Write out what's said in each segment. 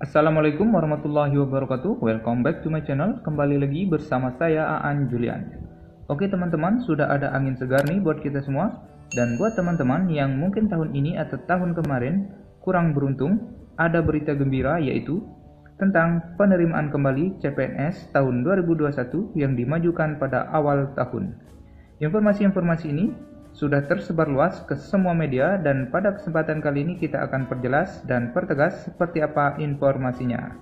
Assalamualaikum warahmatullahi wabarakatuh. Welcome back to my channel. Kembali lagi bersama saya Aan Julian. Oke teman-teman, sudah ada angin segar nih buat kita semua. Dan buat teman-teman yang mungkin tahun ini atau tahun kemarin kurang beruntung, ada berita gembira yaitu tentang penerimaan kembali CPNS tahun 2021 yang dimajukan pada awal tahun. Informasi-informasi ini sudah tersebar luas ke semua media dan pada kesempatan kali ini kita akan perjelas dan pertegas seperti apa informasinya.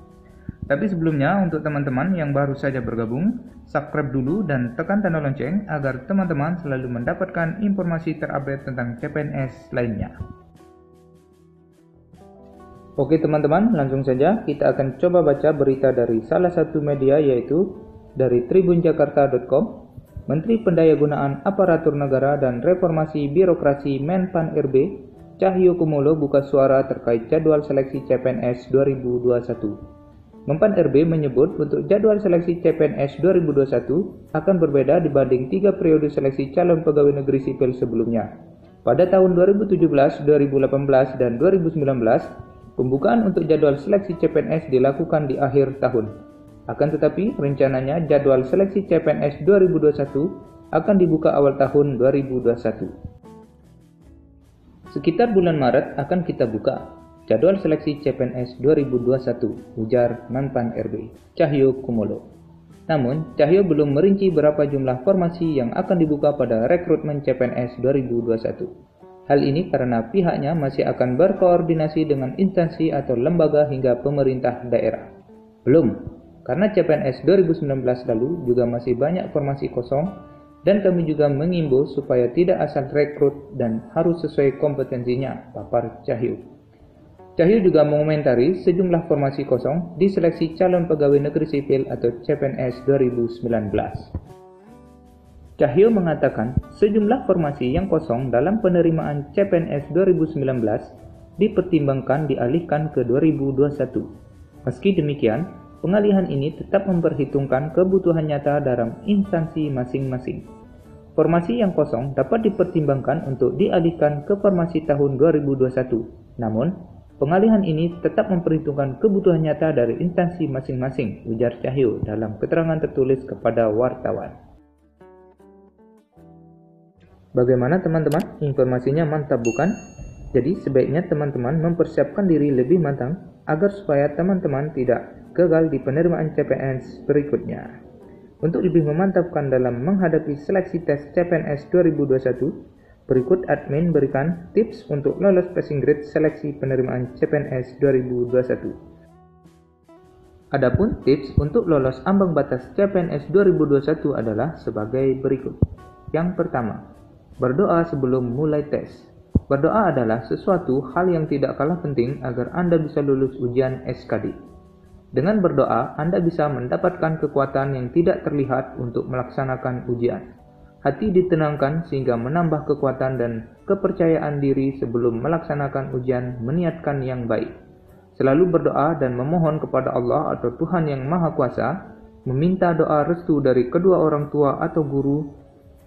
Tapi sebelumnya untuk teman-teman yang baru saja bergabung, subscribe dulu dan tekan tanda lonceng agar teman-teman selalu mendapatkan informasi terupdate tentang CPNS lainnya. Oke teman-teman, langsung saja kita akan coba baca berita dari salah satu media yaitu dari tribunjakarta.com. Menteri Pendayagunaan Aparatur Negara dan Reformasi Birokrasi Menpan RB, Cahyokumolo buka suara terkait jadwal seleksi CPNS 2021. Menpan RB menyebut untuk jadwal seleksi CPNS 2021 akan berbeda dibanding 3 periode seleksi calon pegawai negeri sipil sebelumnya. Pada tahun 2017, 2018, dan 2019, pembukaan untuk jadwal seleksi CPNS dilakukan di akhir tahun. Akan tetapi, rencananya jadwal seleksi CPNS 2021 akan dibuka awal tahun 2021. Sekitar bulan Maret akan kita buka jadwal seleksi CPNS 2021, ujar Menpan RB, Cahyokumolo. Namun, Cahyo belum merinci berapa jumlah formasi yang akan dibuka pada rekrutmen CPNS 2021. Hal ini karena pihaknya masih akan berkoordinasi dengan instansi atau lembaga hingga pemerintah daerah. Belum. Karena CPNS 2019 lalu juga masih banyak formasi kosong dan kami juga mengimbau supaya tidak asal rekrut dan harus sesuai kompetensinya, papar Cahyo. Cahyo juga mengomentari sejumlah formasi kosong di seleksi calon pegawai negeri sipil atau CPNS 2019. Cahyo mengatakan sejumlah formasi yang kosong dalam penerimaan CPNS 2019 dipertimbangkan dialihkan ke 2021. Meski demikian, pengalihan ini tetap memperhitungkan kebutuhan nyata dalam instansi masing-masing. Formasi yang kosong dapat dipertimbangkan untuk dialihkan ke formasi tahun 2021. Namun, pengalihan ini tetap memperhitungkan kebutuhan nyata dari instansi masing-masing, ujar Cahyo dalam keterangan tertulis kepada wartawan. Bagaimana teman-teman? Informasinya mantap bukan? Jadi sebaiknya teman-teman mempersiapkan diri lebih matang agar supaya teman-teman tidak gagal di penerimaan CPNS berikutnya. Untuk lebih memantapkan dalam menghadapi seleksi tes CPNS 2021, berikut admin berikan tips untuk lolos passing grade seleksi penerimaan CPNS 2021. Adapun tips untuk lolos ambang batas CPNS 2021 adalah sebagai berikut. Yang pertama, berdoa sebelum mulai tes. Berdoa adalah sesuatu hal yang tidak kalah penting agar Anda bisa lulus ujian SKD. Dengan berdoa, Anda bisa mendapatkan kekuatan yang tidak terlihat untuk melaksanakan ujian. Hati ditenangkan sehingga menambah kekuatan dan kepercayaan diri sebelum melaksanakan ujian, meniatkan yang baik. Selalu berdoa dan memohon kepada Allah atau Tuhan yang Maha Kuasa, meminta doa restu dari kedua orang tua atau guru,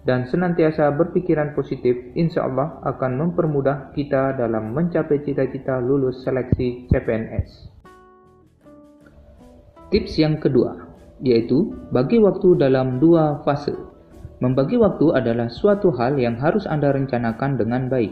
dan senantiasa berpikiran positif, insya Allah akan mempermudah kita dalam mencapai cita-cita lulus seleksi CPNS. Tips yang kedua, yaitu bagi waktu dalam 2 fase. Membagi waktu adalah suatu hal yang harus Anda rencanakan dengan baik.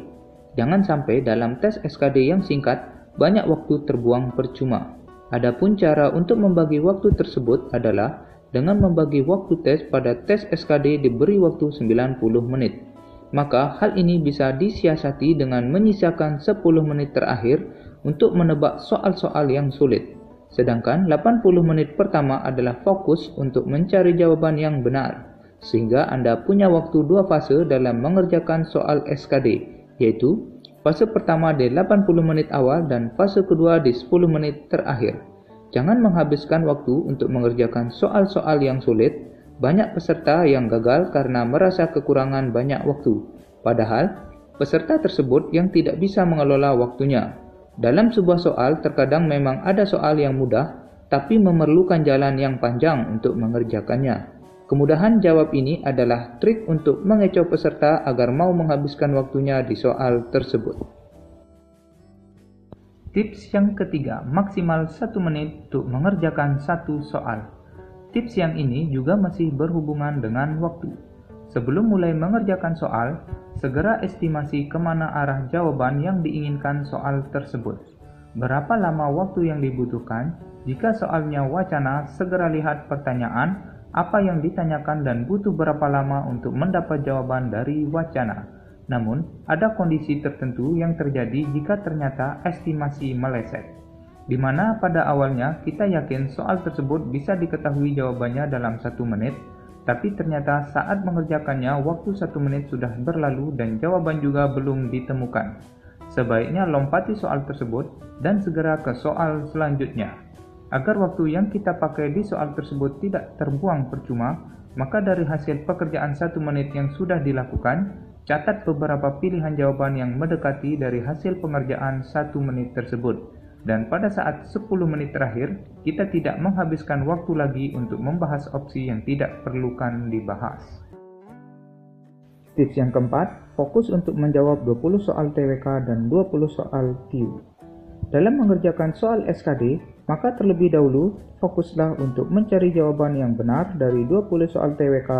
Jangan sampai dalam tes SKD yang singkat, banyak waktu terbuang percuma. Adapun cara untuk membagi waktu tersebut adalah dengan membagi waktu tes pada tes SKD diberi waktu 90 menit. Maka hal ini bisa disiasati dengan menyisakan 10 menit terakhir untuk menebak soal-soal yang sulit. Sedangkan 80 menit pertama adalah fokus untuk mencari jawaban yang benar, sehingga Anda punya waktu 2 fase dalam mengerjakan soal SKD, yaitu fase pertama di 80 menit awal dan fase kedua di 10 menit terakhir. Jangan menghabiskan waktu untuk mengerjakan soal-soal yang sulit. Banyak peserta yang gagal karena merasa kekurangan banyak waktu, padahal peserta tersebut yang tidak bisa mengelola waktunya. Dalam sebuah soal, terkadang memang ada soal yang mudah, tapi memerlukan jalan yang panjang untuk mengerjakannya. Kemudahan jawab ini adalah trik untuk mengecoh peserta agar mau menghabiskan waktunya di soal tersebut. Tips yang ketiga, maksimal 1 menit untuk mengerjakan satu soal. Tips yang ini juga masih berhubungan dengan waktu. Sebelum mulai mengerjakan soal, segera estimasi kemana arah jawaban yang diinginkan soal tersebut. Berapa lama waktu yang dibutuhkan? Jika soalnya wacana, segera lihat pertanyaan, apa yang ditanyakan dan butuh berapa lama untuk mendapat jawaban dari wacana. Namun, ada kondisi tertentu yang terjadi jika ternyata estimasi meleset, di mana pada awalnya kita yakin soal tersebut bisa diketahui jawabannya dalam 1 menit, tapi ternyata saat mengerjakannya waktu 1 menit sudah berlalu dan jawaban juga belum ditemukan. Sebaiknya lompati soal tersebut dan segera ke soal selanjutnya. Agar waktu yang kita pakai di soal tersebut tidak terbuang percuma, maka dari hasil pekerjaan 1 menit yang sudah dilakukan, catat beberapa pilihan jawaban yang mendekati dari hasil pengerjaan 1 menit tersebut. Dan pada saat 10 menit terakhir, kita tidak menghabiskan waktu lagi untuk membahas opsi yang tidak perlukan dibahas. Tips yang keempat, fokus untuk menjawab 20 soal TWK dan 20 soal TIU. Dalam mengerjakan soal SKD, maka terlebih dahulu fokuslah untuk mencari jawaban yang benar dari 20 soal TWK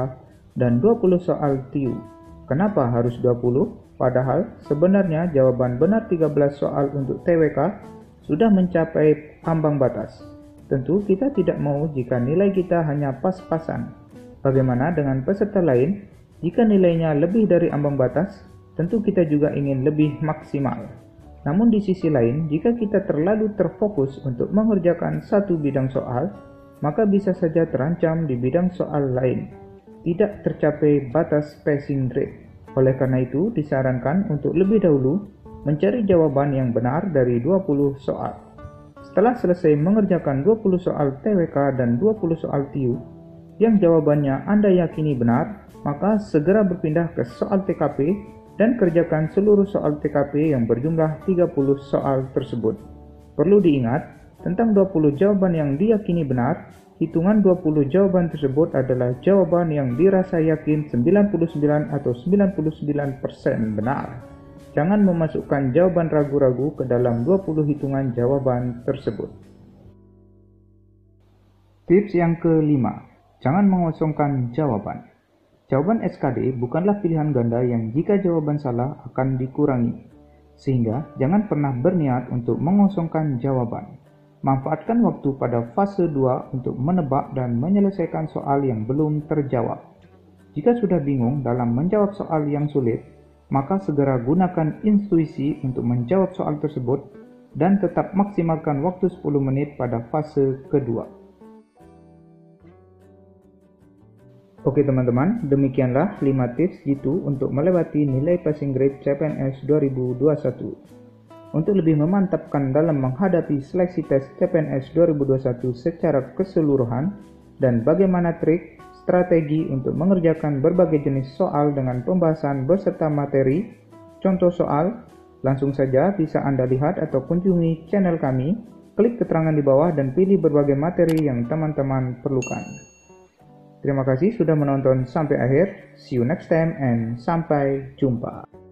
dan 20 soal TIU. Kenapa harus 20? Padahal sebenarnya jawaban benar 13 soal untuk TWK sudah mencapai ambang batas. Tentu kita tidak mau jika nilai kita hanya pas-pasan. Bagaimana dengan peserta lain? Jika nilainya lebih dari ambang batas, tentu kita juga ingin lebih maksimal. Namun di sisi lain, jika kita terlalu terfokus untuk mengerjakan satu bidang soal, maka bisa saja terancam di bidang soal lain, tidak tercapai batas passing grade. Oleh karena itu, disarankan untuk lebih dahulu mencari jawaban yang benar dari 20 soal. Setelah selesai mengerjakan 20 soal TWK dan 20 soal TIU, yang jawabannya Anda yakini benar, maka segera berpindah ke soal TKP dan kerjakan seluruh soal TKP yang berjumlah 30 soal tersebut. Perlu diingat, tentang 20 jawaban yang diyakini benar, hitungan 20 jawaban tersebut adalah jawaban yang dirasa yakin 99 atau 99% benar. Jangan memasukkan jawaban ragu-ragu ke dalam 20 hitungan jawaban tersebut. Tips yang kelima, jangan mengosongkan jawaban. Jawaban SKD bukanlah pilihan ganda yang jika jawaban salah akan dikurangi. Sehingga jangan pernah berniat untuk mengosongkan jawaban. Manfaatkan waktu pada fase 2 untuk menebak dan menyelesaikan soal yang belum terjawab. Jika sudah bingung dalam menjawab soal yang sulit, maka segera gunakan intuisi untuk menjawab soal tersebut dan tetap maksimalkan waktu 10 menit pada fase kedua. Oke teman-teman, demikianlah 5 tips jitu untuk melewati nilai passing grade CPNS 2021. Untuk lebih memantapkan dalam menghadapi seleksi tes CPNS 2021 secara keseluruhan dan bagaimana trik, strategi untuk mengerjakan berbagai jenis soal dengan pembahasan beserta materi, contoh soal, langsung saja bisa Anda lihat atau kunjungi channel kami, klik keterangan di bawah dan pilih berbagai materi yang teman-teman perlukan. Terima kasih sudah menonton sampai akhir, see you next time and sampai jumpa.